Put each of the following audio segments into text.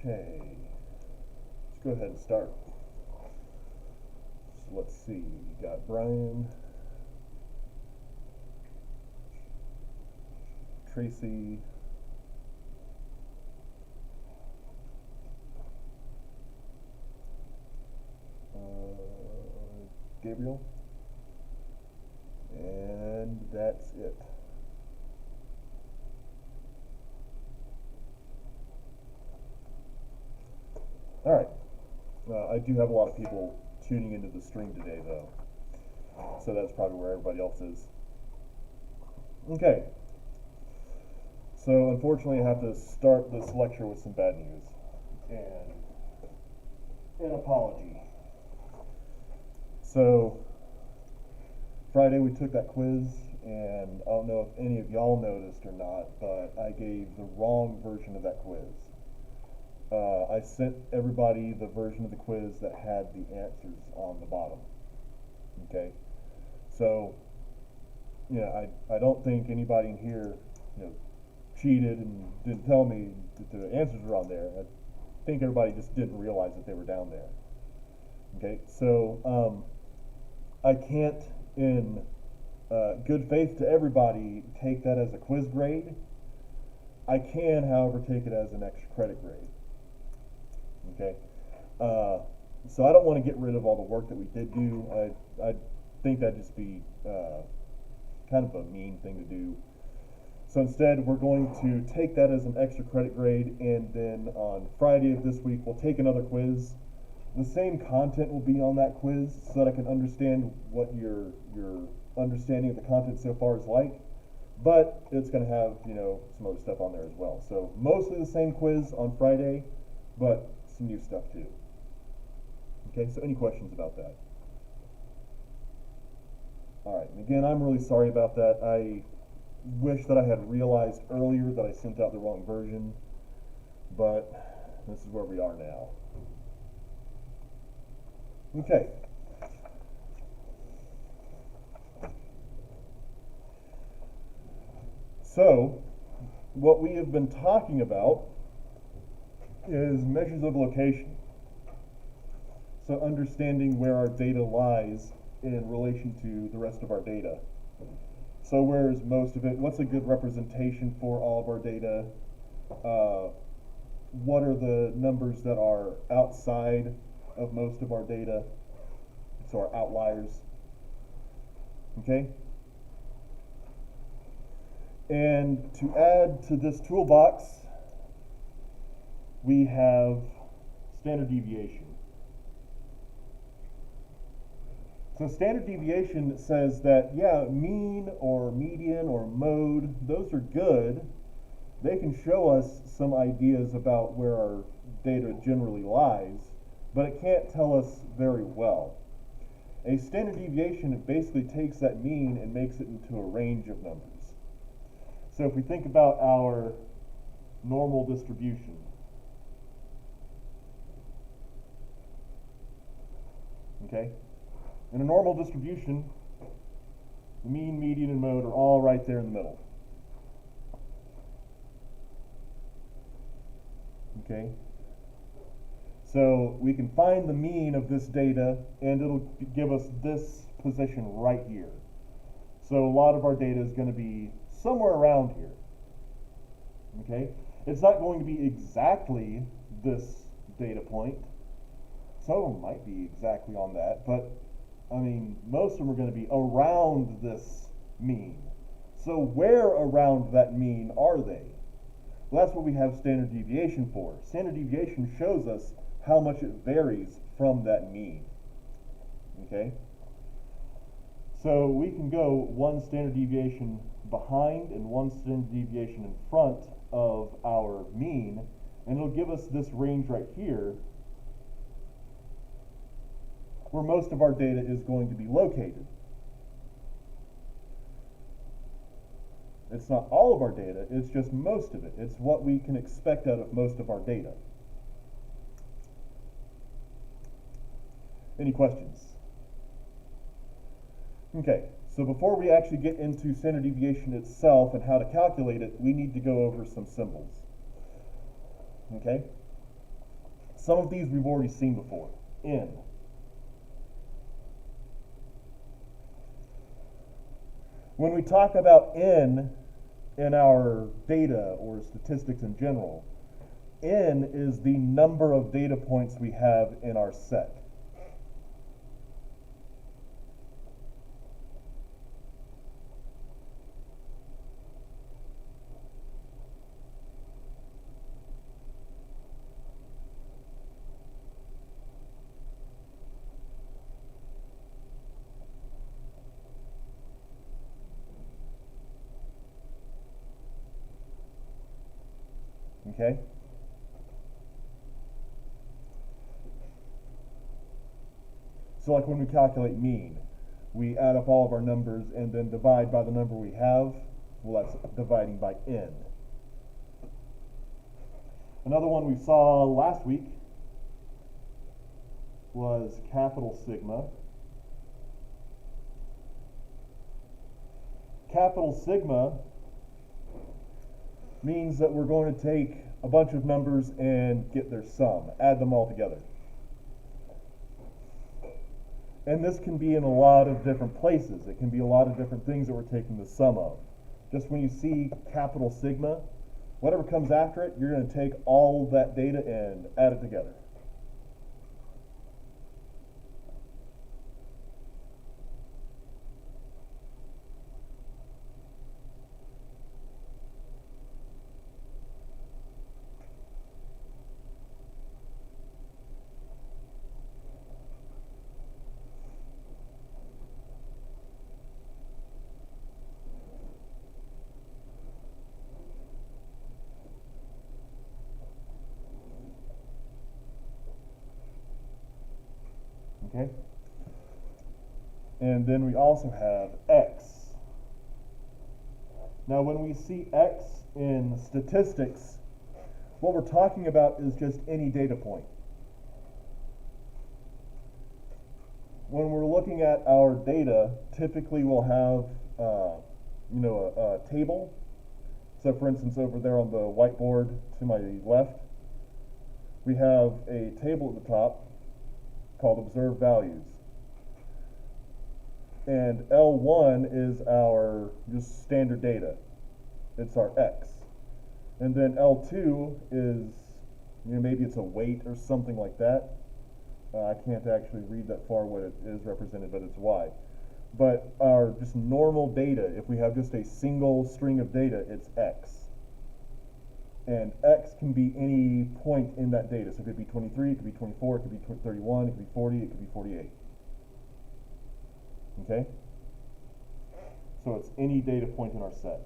Okay, let's go ahead and start. So let's see, we got Brian, Tracy, Gabriel, and that's it. All right, I do have a lot of people tuning into the stream today, though, so that's probably where everybody else is. Okay, so unfortunately I have to start this lecture with some bad news and an apology. So Friday we took that quiz, and I don't know if any of y'all noticed or not, but I gave the wrong version of that quiz. I sent everybody the version of the quiz that had the answers on the bottom. Okay, so I don't think anybody in here cheated and didn't tell me that the answers were on there. I think everybody just didn't realize that they were down there. Okay, so I can't, in good faith to everybody, take that as a quiz grade. I can, however, take it as an extra credit grade. Okay, so I don't want to get rid of all the work that we did do. I think that'd just be kind of a mean thing to do. So instead, we're going to take that as an extra credit grade, and then on Friday of this week, we'll take another quiz. The same content will be on that quiz, so that I can understand what your understanding of the content so far is like. But it's going to have some other stuff on there as well. So mostly the same quiz on Friday, but some new stuff too. Okay, so any questions about that? All right, and again, I'm really sorry about that. I wish that I had realized earlier that I sent out the wrong version, but this is where we are now. Okay. So, what we have been talking about is measures of location. So understanding where our data lies in relation to the rest of our data. So where is most of it? What's a good representation for all of our data? What are the numbers that are outside of most of our data? So our outliers. Okay? And to add to this toolbox, we have standard deviation. So standard deviation says that, yeah, mean or median or mode, those are good. They can show us some ideas about where our data generally lies, but it can't tell us very well. A standard deviation basically takes that mean and makes it into a range of numbers. So if we think about our normal distribution, okay? In a normal distribution, the mean, median, and mode are all right there in the middle. Okay? So we can find the mean of this data, and it'll give us this position right here. So a lot of our data is going to be somewhere around here. Okay? It's not going to be exactly this data point. Some of them might be exactly on that, but I mean, most of them are going to be around this mean. So where around that mean are they? Well, that's what we have standard deviation for. Standard deviation shows us how much it varies from that mean. Okay? So we can go one standard deviation behind and one standard deviation in front of our mean, and it'll give us this range right here where most of our data is going to be located. It's not all of our data, it's just most of it. It's what we can expect out of most of our data. Any questions? Okay, so before we actually get into standard deviation itself and how to calculate it, we need to go over some symbols. Okay? Some of these we've already seen before. N. When we talk about N in our data or statistics in general, N is the number of data points we have in our set. Okay? So like when we calculate mean, we add up all of our numbers and then divide by the number we have. Well, that's dividing by n. Another one we saw last week was capital sigma. Capital sigma means that we're going to take a bunch of numbers and get their sum, add them all together. And this can be in a lot of different places. It can be a lot of different things that we're taking the sum of. Just when you see capital sigma, whatever comes after it, you're going to take all that data and add it together. Okay? And then we also have x. Now when we see x in statistics, what we're talking about is just any data point. When we're looking at our data, typically we'll have a table. So for instance, over there on the whiteboard to my left, we have a table at the top called observed values. And L1 is our just standard data. It's our X. And then L2 is, maybe it's a weight or something like that. I can't actually read that far what it is represented, but it's Y. But our just normal data, if we have just a single string of data, it's X. And X can be any point in that data. So it could be 23, it could be 24, it could be 31, it could be 40, it could be 48. Okay? So it's any data point in our set.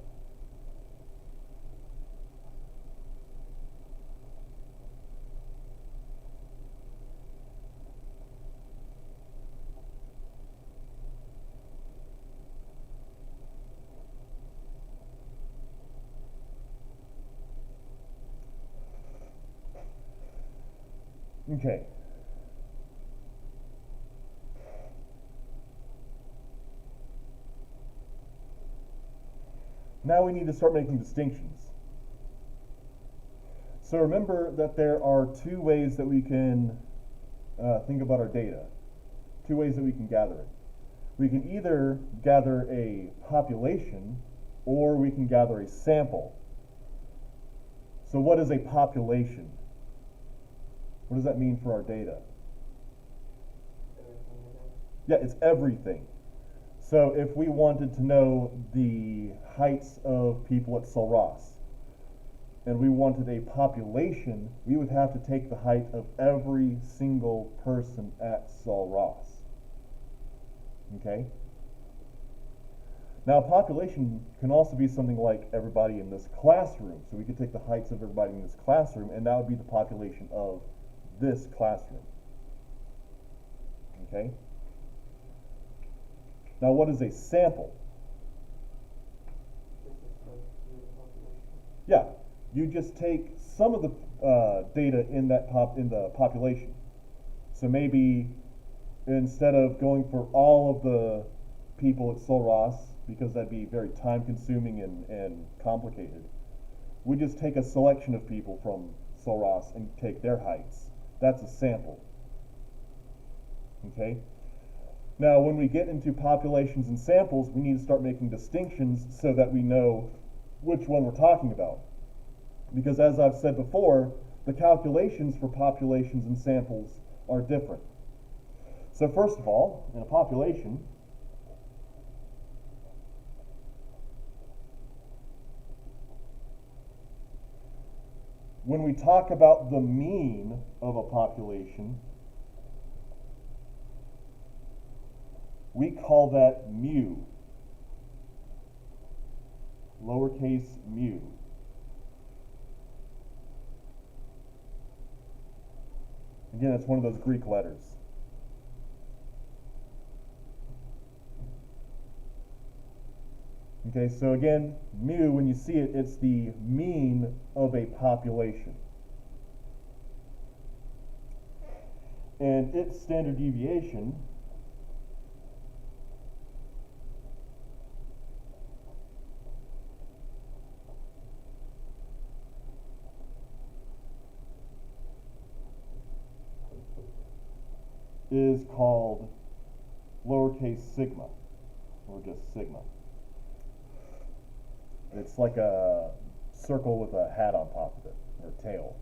Okay. Now we need to start making distinctions. So remember that there are two ways that we can think about our data. Two ways that we can gather it. We can either gather a population or we can gather a sample. So what is a population? What does that mean for our data? Yeah, it's everything. So if we wanted to know the heights of people at Sul Ross, and we wanted a population, we would have to take the height of every single person at Sul Ross. Okay? Now, a population can also be something like everybody in this classroom. So we could take the heights of everybody in this classroom, and that would be the population of this classroom. Okay? Now, what is a sample? Yeah, you just take some of the data in that the population. So maybe instead of going for all of the people at Sul Ross, because that'd be very time-consuming and complicated, we just take a selection of people from Sul Ross and take their heights. That's a sample. Okay? Now, when we get into populations and samples, we need to start making distinctions so that we know which one we're talking about. Because as I've said before, the calculations for populations and samples are different. So first of all, in a population, when we talk about the mean of a population, we call that mu, lowercase mu. Again, it's one of those Greek letters. Okay, so again, mu, when you see it, it's the mean of a population. And its standard deviation is called lowercase sigma, or just sigma. It's like a circle with a hat on top of it, or tail.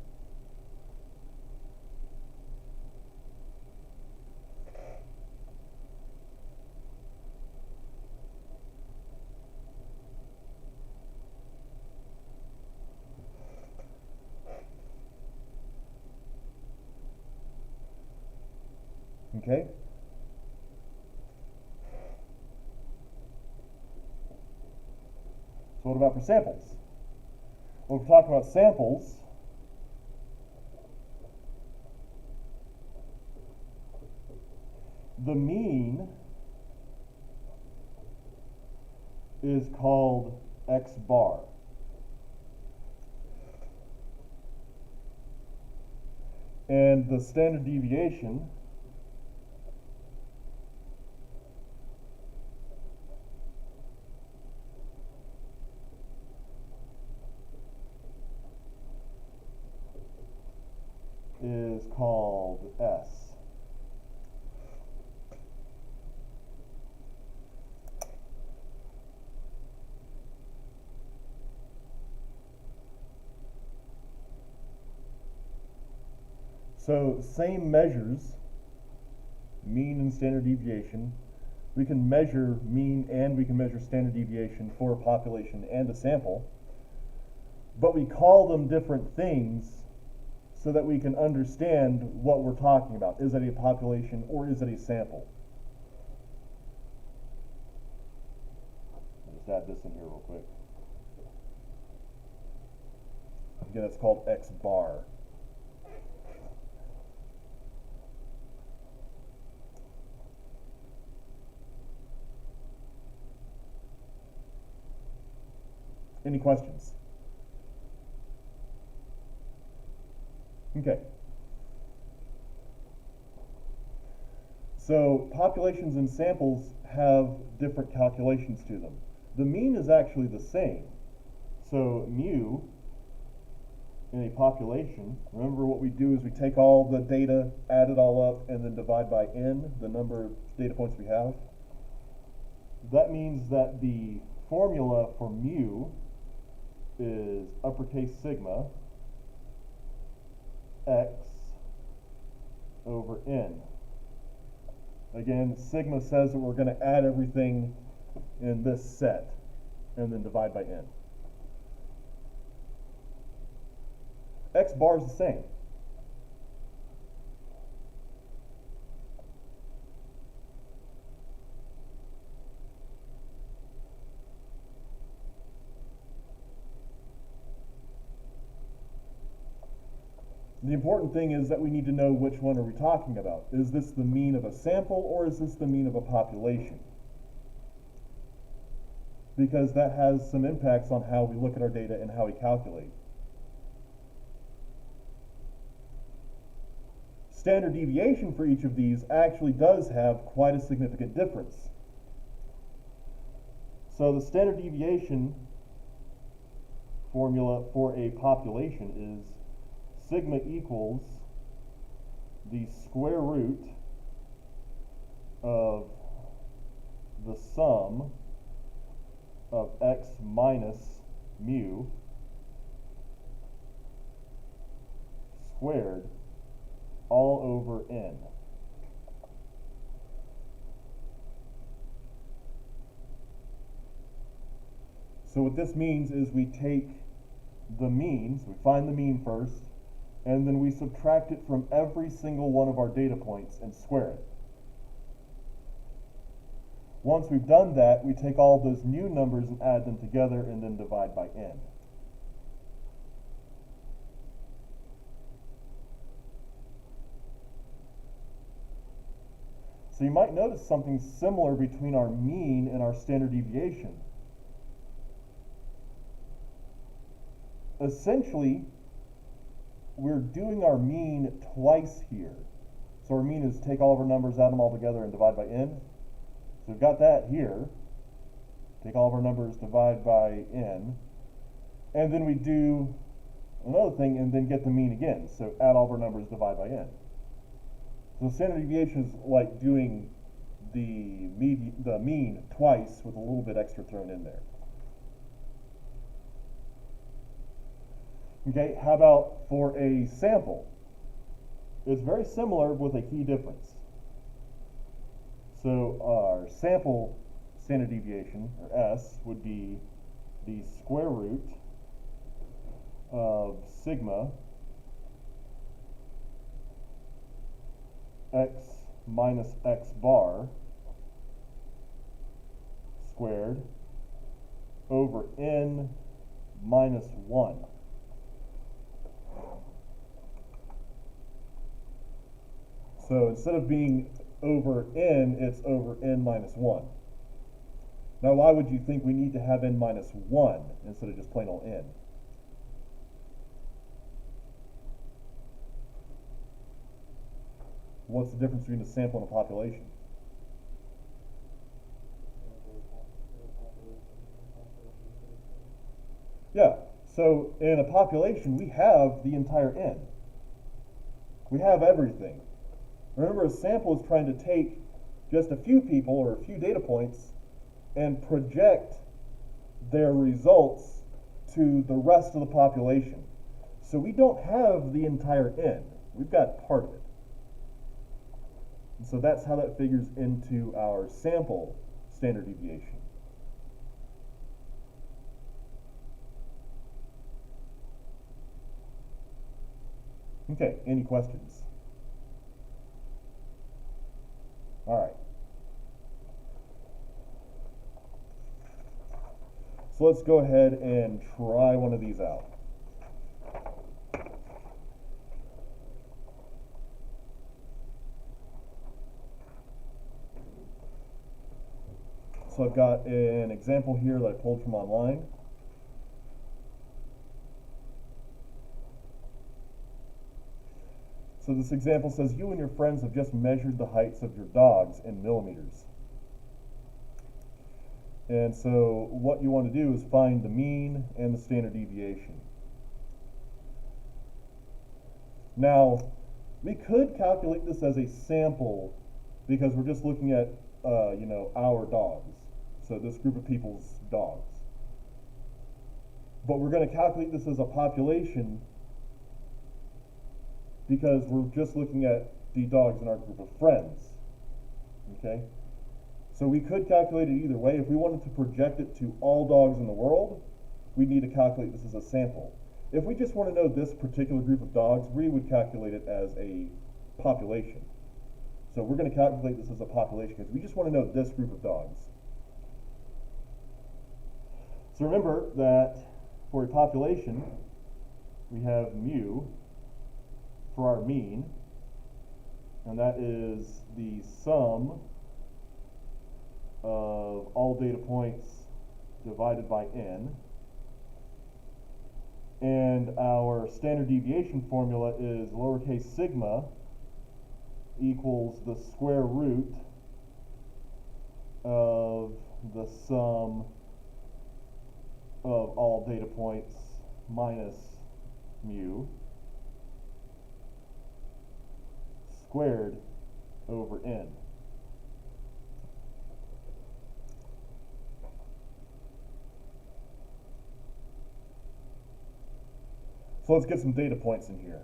Okay? So what about for samples? When we're talking about samples, the mean is called x bar. And the standard deviation is called S. So same measures, mean and standard deviation. We can measure mean and we can measure standard deviation for a population and a sample, but we call them different things so that we can understand what we're talking about. Is it a population or is it a sample? I'll just add this in here real quick. Again, it's called X bar. Any questions? Okay. So populations and samples have different calculations to them. The mean is actually the same. So mu in a population, remember what we do is we take all the data, add it all up, and then divide by n, the number of data points we have. That means that the formula for mu is uppercase sigma x over n. Again, sigma says that we're going to add everything in this set and then divide by n. X bar is the same. The important thing is that we need to know which one are we talking about. Is this the mean of a sample or is this the mean of a population? Because that has some impacts on how we look at our data and how we calculate. Standard deviation for each of these actually does have quite a significant difference. So the standard deviation formula for a population is sigma equals the square root of the sum of x minus mu squared all over n. So what this means is we take the mean, so we find the mean first, and then we subtract it from every single one of our data points and square it. Once we've done that, we take all those new numbers and add them together and then divide by n. So you might notice something similar between our mean and our standard deviation. Essentially, we're doing our mean twice here. So our mean is take all of our numbers, add them all together, and divide by n. So we've got that here. Take all of our numbers, divide by n. And then we do another thing and then get the mean again. So add all of our numbers, divide by n. So standard deviation is like doing the mean twice with a little bit extra thrown in there. Okay, how about for a sample? It's very similar with a key difference. So our sample standard deviation, or S, would be the square root of sigma x minus x bar squared over n minus 1. So instead of being over n, it's over n minus 1. Now why would you think we need to have n minus 1 instead of just plain old n? What's the difference between a sample and a population? Yeah, so in a population we have the entire n. We have everything. Remember, a sample is trying to take just a few people or a few data points and project their results to the rest of the population. So we don't have the entire n. We've got part of it. And so that's how that figures into our sample standard deviation. Okay, any questions? All right. So let's go ahead and try one of these out. So I've got an example here that I pulled from online. So this example says, you and your friends have just measured the heights of your dogs in millimeters. And so what you want to do is find the mean and the standard deviation. Now, we could calculate this as a sample because we're just looking at, our dogs. So this group of people's dogs. But we're going to calculate this as a population because we're just looking at the dogs in our group of friends. Okay? So we could calculate it either way. If we wanted to project it to all dogs in the world, we'd need to calculate this as a sample. If we just want to know this particular group of dogs, we would calculate it as a population. So we're going to calculate this as a population because we just want to know this group of dogs. So remember that for a population, we have mu for our mean, and that is the sum of all data points divided by n. And our standard deviation formula is lowercase sigma equals the square root of the sum of all data points minus mu squared over n. So let's get some data points in here.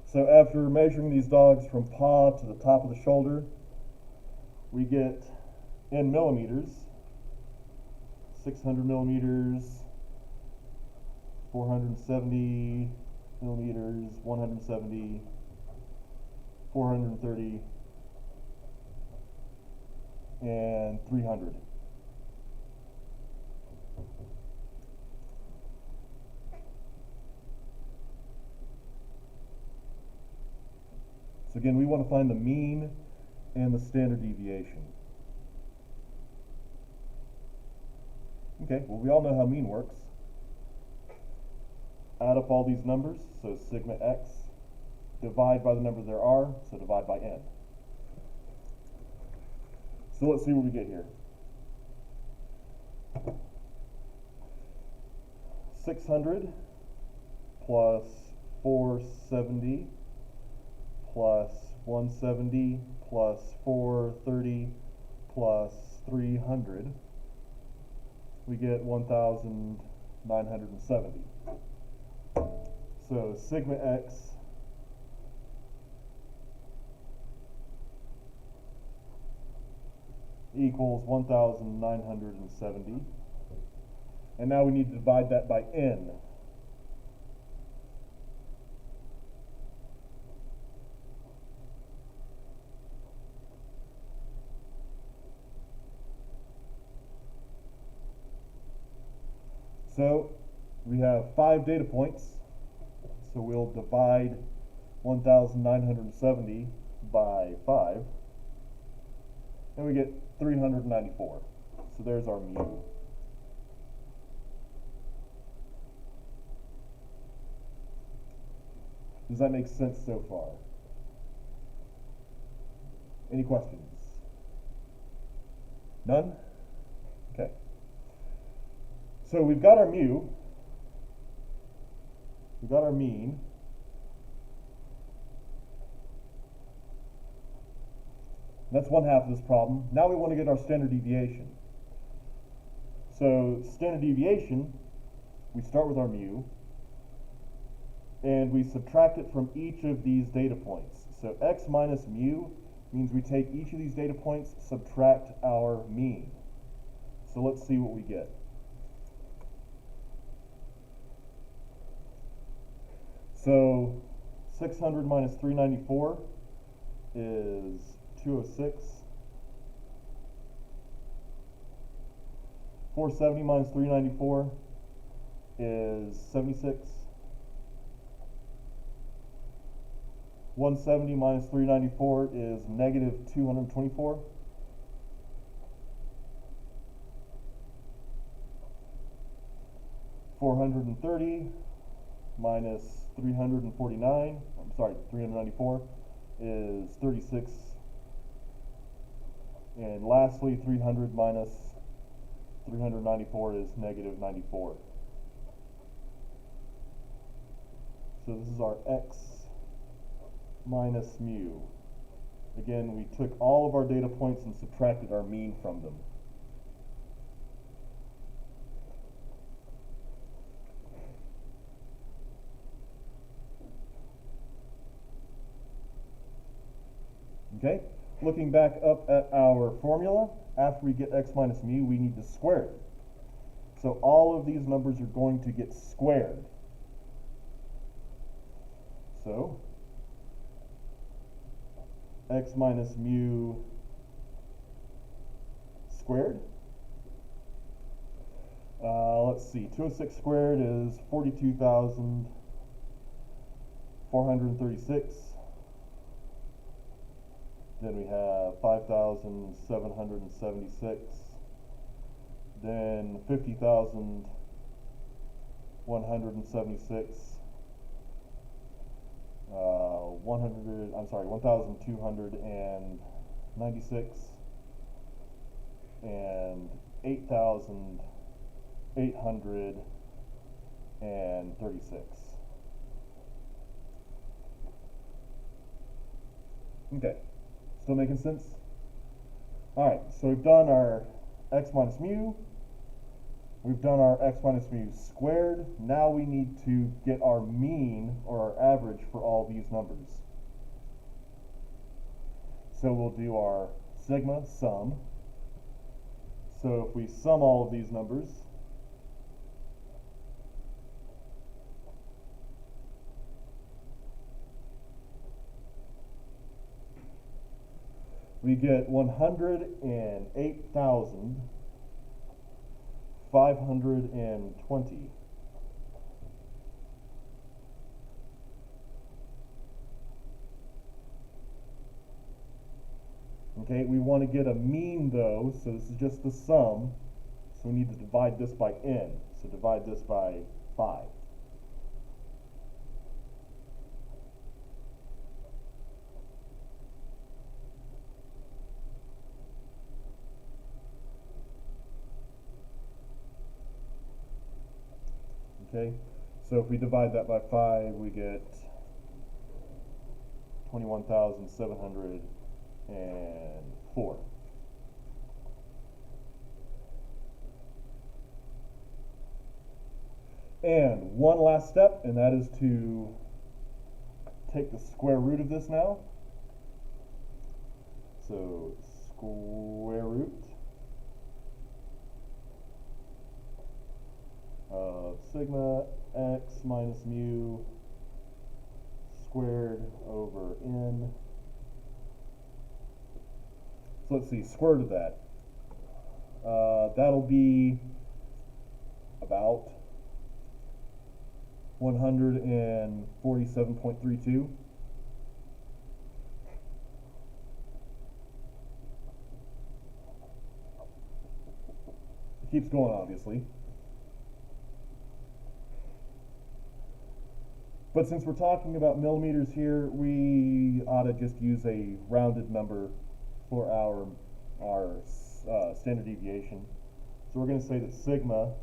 So after measuring these dogs from paw to the top of the shoulder, we get in millimeters, 600 millimeters, 470 millimeters, 170, 430, and 300. So again, we want to find the mean and the standard deviation. Okay, well, we all know how mean works. Add up all these numbers, so sigma x, divide by the number there are, so divide by n. So let's see what we get here. 600 plus 470 plus 170 plus 430 plus 300, we get 1,970. So sigma x equals 1,970. And now we need to divide that by n. So we have 5 data points, so we'll divide 1,970 by 5, and we get 394. So there's our mu. Does that make sense so far? Any questions? None? Okay. So we've got our mu, we've got our mean, that's one half of this problem. Now we want to get our standard deviation. So standard deviation, we start with our mu, and we subtract it from each of these data points. So x minus mu means we take each of these data points, subtract our mean. So let's see what we get. So 600 minus 394 is 206. 470 minus 394 is 76. 170 minus 394 is negative 224. $430 minus 349, I'm sorry, 394 is 36. And lastly, 300 minus 394 is negative 94. So this is our x minus mu. Again, we took all of our data points and subtracted our mean from them. Okay, looking back up at our formula, after we get x minus mu, we need to square it. So all of these numbers are going to get squared. So x minus mu squared. Let's see, 206 squared is 42,436. Then we have 5,776. Then 50,176. 1,296 and 8,836. Okay, still making sense? Alright, so we've done our x minus mu, we've done our x minus mu squared. Now we need to get our mean, or our average, for all these numbers. So we'll do our sigma sum. So if we sum all of these numbers, we get 108,520. Okay, we want to get a mean though, so this is just the sum, so we need to divide this by n. So divide this by 5. Okay, so if we divide that by 5, we get 21,704. And one last step, and that is to take the square root of this now. So square root of sigma x minus mu squared over n. So let's see, square root of that. That'll be about 147.32. It keeps going, obviously. But since we're talking about millimeters here, we ought to just use a rounded number for our standard deviation. So we're going to say that sigma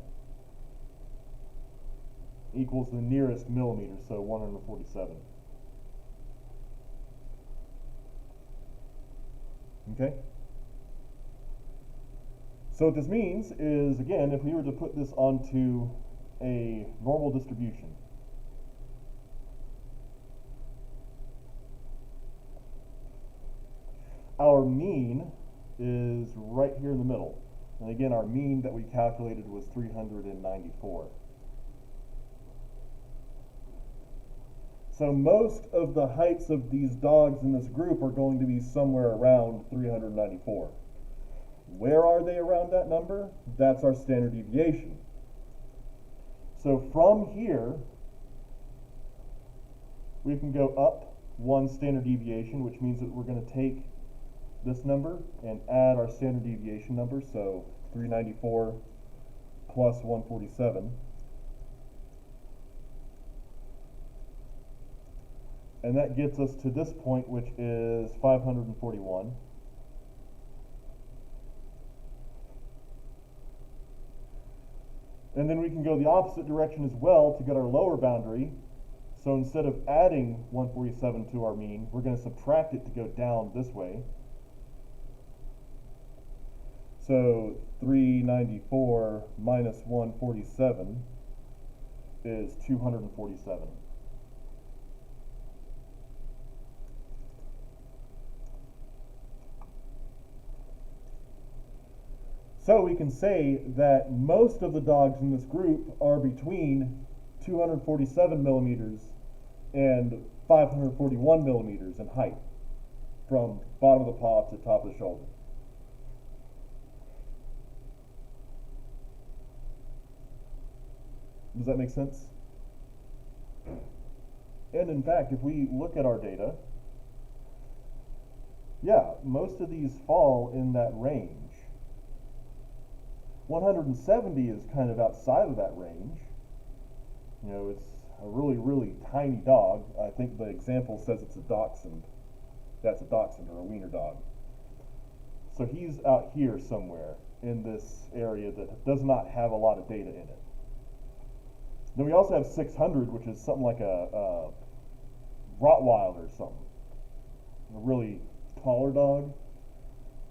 equals the nearest millimeter, so 147. Okay? So what this means is, again, if we were to put this onto a normal distribution, our mean is right here in the middle. And again, our mean that we calculated was 394. So most of the heights of these dogs in this group are going to be somewhere around 394. Where are they around that number? That's our standard deviation. So from here, we can go up one standard deviation, which means that we're going to take this number and add our standard deviation number, so 394 plus 147. And that gets us to this point, which is 541. And then we can go the opposite direction as well to get our lower boundary. So instead of adding 147 to our mean, we're going to subtract it to go down this way. So 394 minus 147 is 247. So we can say that most of the dogs in this group are between 247 millimeters and 541 millimeters in height, from bottom of the paw to top of the shoulder. Does that make sense? And in fact, if we look at our data, yeah, most of these fall in that range. 170 is kind of outside of that range. You know, it's a really, really tiny dog. I think the example says it's a dachshund. That's a dachshund or a wiener dog. So he's out here somewhere in this area that does not have a lot of data in it. Then we also have 600, which is something like a Rottweiler or something. a really taller dog,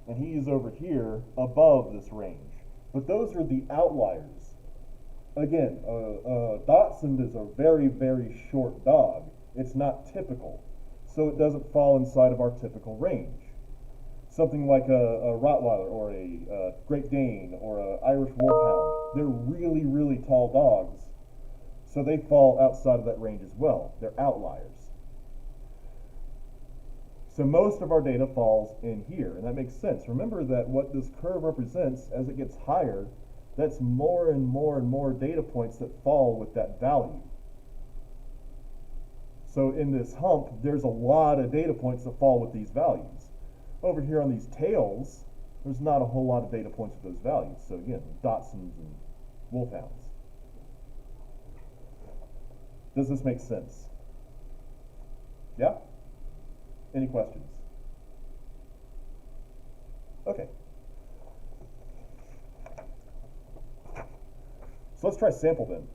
and he's over here above this range. But those are the outliers. Again, Dachshund is a very, very short dog. It's not typical, so it doesn't fall inside of our typical range. Something like a Rottweiler or a Great Dane or an Irish Wolfhound, they're really, really tall dogs, so they fall outside of that range as well. They're outliers. So most of our data falls in here, and that makes sense. Remember that what this curve represents, as it gets higher, that's more and more and more data points that fall with that value. So in this hump, there's a lot of data points that fall with these values. Over here on these tails, there's not a whole lot of data points with those values. So again, Dachshunds and Wolfhounds. Does this make sense? Yeah? Any questions? Okay. So let's try sample then.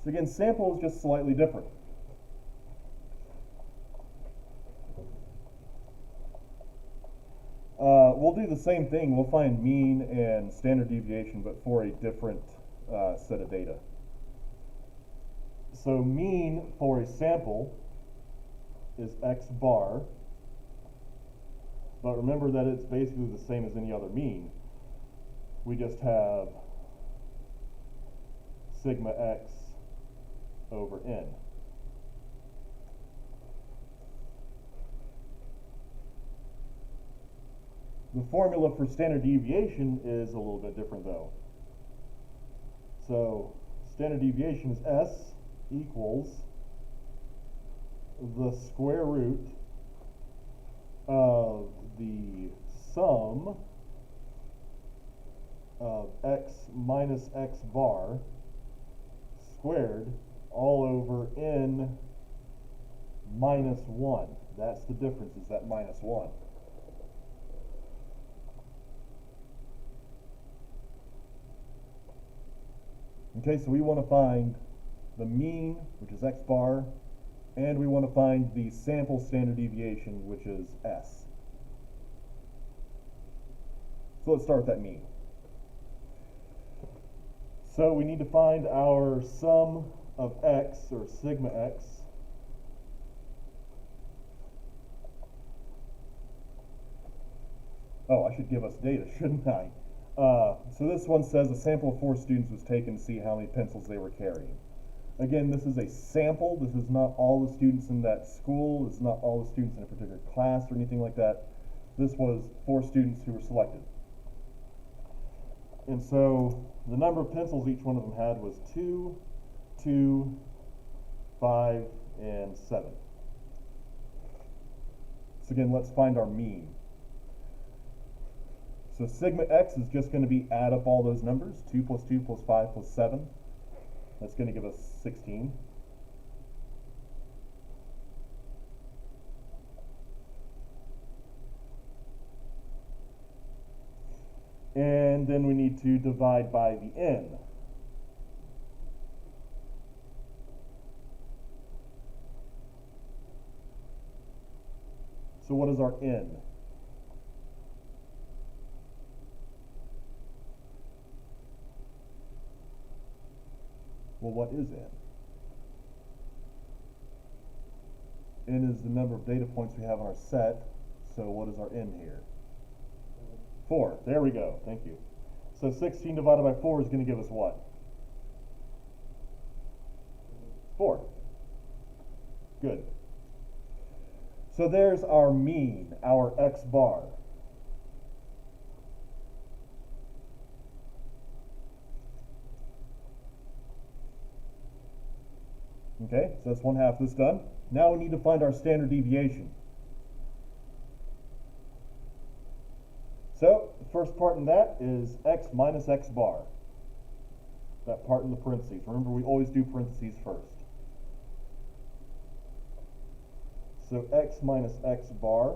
So again, sample is just slightly different. We'll do the same thing. We'll find mean and standard deviation, but for a different set of data. So mean for a sample is x bar, but remember that it's basically the same as any other mean. We just have sigma x over n. The formula for standard deviation is a little bit different though. So standard deviation is S equals the square root of the sum of x minus x bar squared all over n minus 1. That's the difference, is that minus 1. Okay, so we want to find the mean, which is x bar, and we want to find the sample standard deviation, which is S. So let's start with that mean. So we need to find our sum of x, or sigma x, oh, I should give us data, shouldn't I? So this one says a sample of 4 students was taken to see how many pencils they were carrying. Again, this is a sample. This is not all the students in that school. It's not all the students in a particular class or anything like that. This was 4 students who were selected. And so the number of pencils each one of them had was 2, 2, 5, and 7. So again, let's find our mean. So sigma x is just going to be add up all those numbers, 2 plus 2 plus 5 plus 7. That's going to give us 16. And then we need to divide by the n. So what is our n? Well, what is n? N is the number of data points we have on our set. So what is our n here? 4. There we go. Thank you. So 16 divided by 4 is going to give us what? 4. Good. So there's our mean, our x bar. Okay, so that's 1/2 this done. Now we need to find our standard deviation. So the first part in that is x minus x bar. That part in the parentheses. Remember, we always do parentheses first. So x minus x bar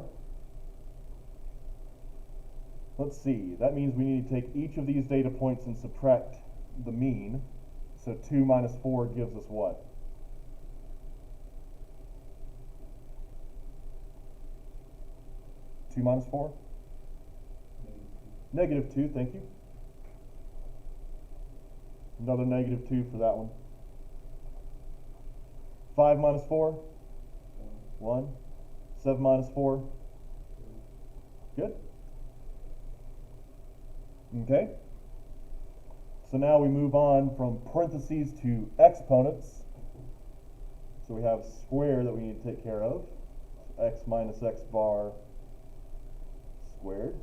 let's see, that means we need to take each of these data points and subtract the mean. So 2 minus 4 gives us what? Two minus 4? Negative 2, thank you. Another negative 2 for that one. 5 minus 4? 1. 7 minus 4? Good. Okay. So now we move on from parentheses to exponents. So we have square that we need to take care of. So x minus x bar squared.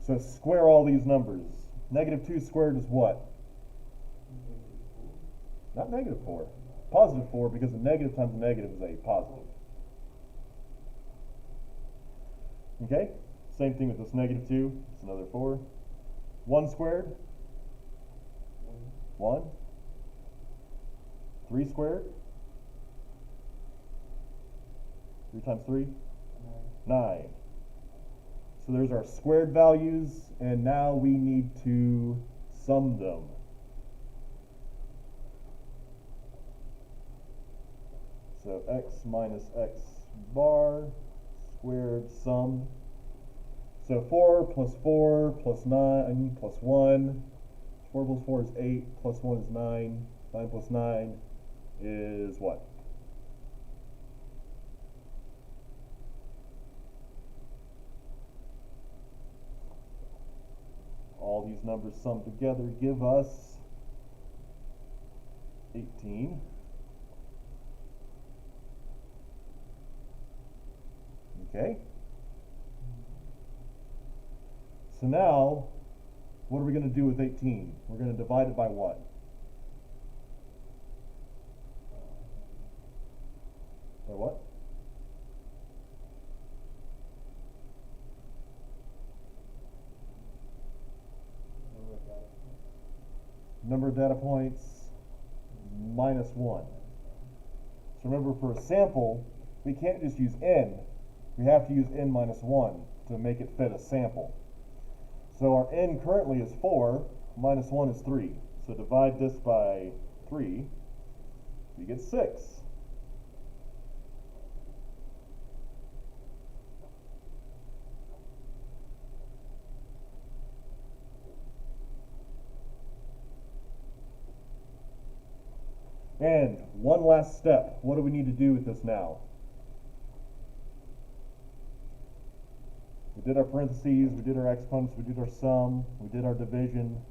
So square all these numbers. Negative 2 squared is what? Not negative 4. Positive 4, because a negative times a negative is a positive. Okay? Same thing with this negative 2. It's another 4. 1 squared? 1. 3 squared? 3 times 3? 9. So there's our squared values, and now we need to sum them. So x minus x bar squared summed. So 4 plus 4 plus 9 plus 1. 4 plus 4 is 8, plus 1 is 9. 9 plus 9 is what? All these numbers summed together give us 18. Okay. So now, what are we going to do with 18? We're going to divide it by what? By what? Number of data points minus 1. So remember, for a sample, we can't just use n. We have to use n minus 1 to make it fit a sample. So our n currently is 4, minus 1 is 3. So divide this by 3, you get 6. And one last step. What do we need to do with this now? We did our parentheses, we did our exponents, we did our sum, we did our division.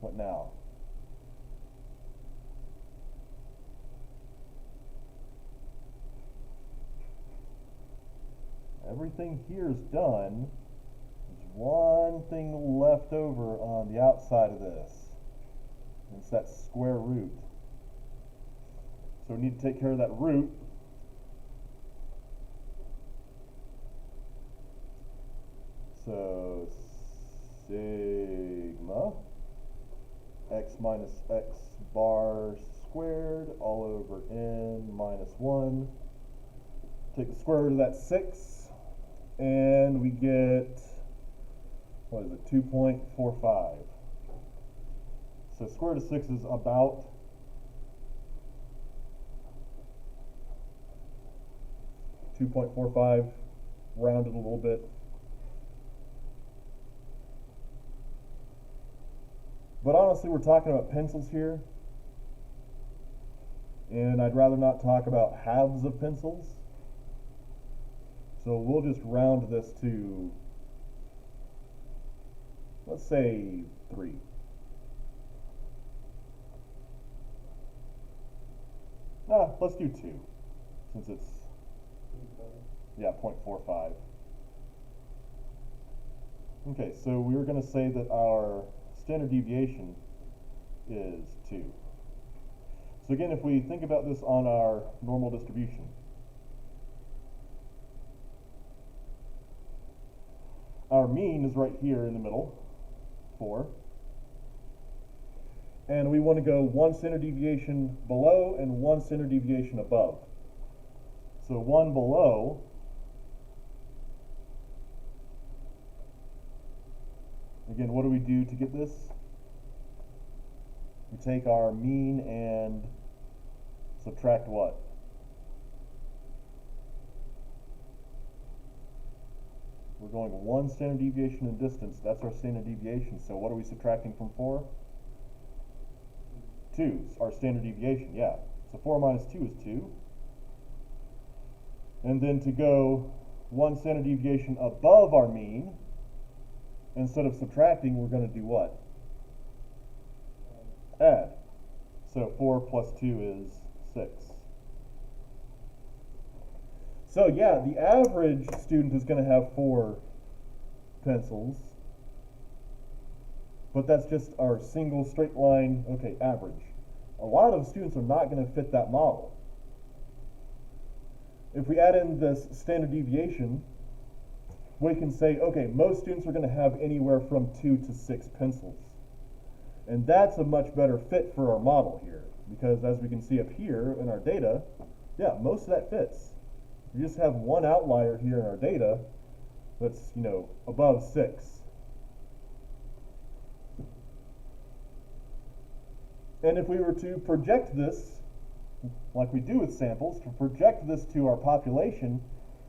What now? Everything here is done. There's one thing left over on the outside of this. It's that square root. So we need to take care of that root. So sigma x minus x bar squared all over n minus 1. Take the square root of that 6, and we get, what is it, 2.45. So square root of 6 is about 2.45, rounded a little bit. But honestly, we're talking about pencils here, and I'd rather not talk about halves of pencils. So we'll just round this to, let's say 3. Let's do 2, since it's, yeah, 0.45. Okay, so we were going to say that our standard deviation is 2. So again, if we think about this on our normal distribution, our mean is right here in the middle, 4. And we want to go 1 standard deviation below and 1 standard deviation above. So 1 below Again, what do we do to get this? We take our mean and subtract what? We're going 1 standard deviation in distance. That's our standard deviation. So what are we subtracting from 4? 2, our standard deviation, yeah. So 4 minus 2 is 2. And then to go 1 standard deviation above our mean, instead of subtracting, we're going to do what? Add. So 4 plus 2 is 6. So yeah, the average student is going to have 4 pencils, but that's just our single straight line, okay, average. A lot of students are not going to fit that model. If we add in this standard deviation, we can say, okay, most students are going to have anywhere from 2 to 6 pencils. And that's a much better fit for our model here, because as we can see up here in our data, yeah, most of that fits. We just have one outlier here in our data that's, above 6. And if we were to project this, like we do with samples, to project this to our population,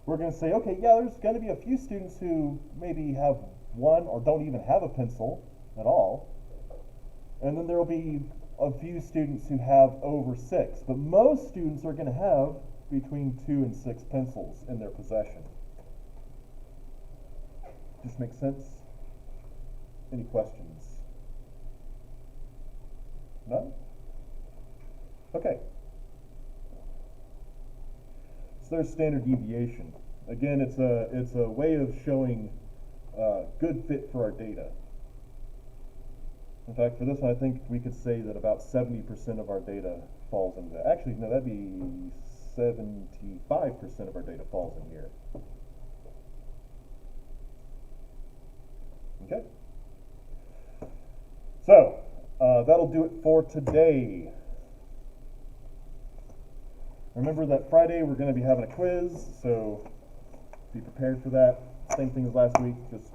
we're going to say, okay, yeah, there's going to be a few students who maybe have 1 or don't even have a pencil at all. And then there will be a few students who have over 6. But most students are going to have between 2 and 6 pencils in their possession. Just makes sense? Any questions? None? Okay. So there's standard deviation. Again, it's a way of showing good fit for our data. In fact, for this one, I think we could say that about 70% of our data falls into that. Actually, no, that'd be 75% of our data falls in here. Okay. So, that'll do it for today. Remember that Friday we're going to be having a quiz, so be prepared for that. Same thing as last week, just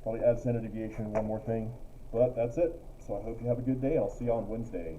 probably add standard deviation, one more thing. But that's it. So I hope you have a good day, and I'll see you on Wednesday.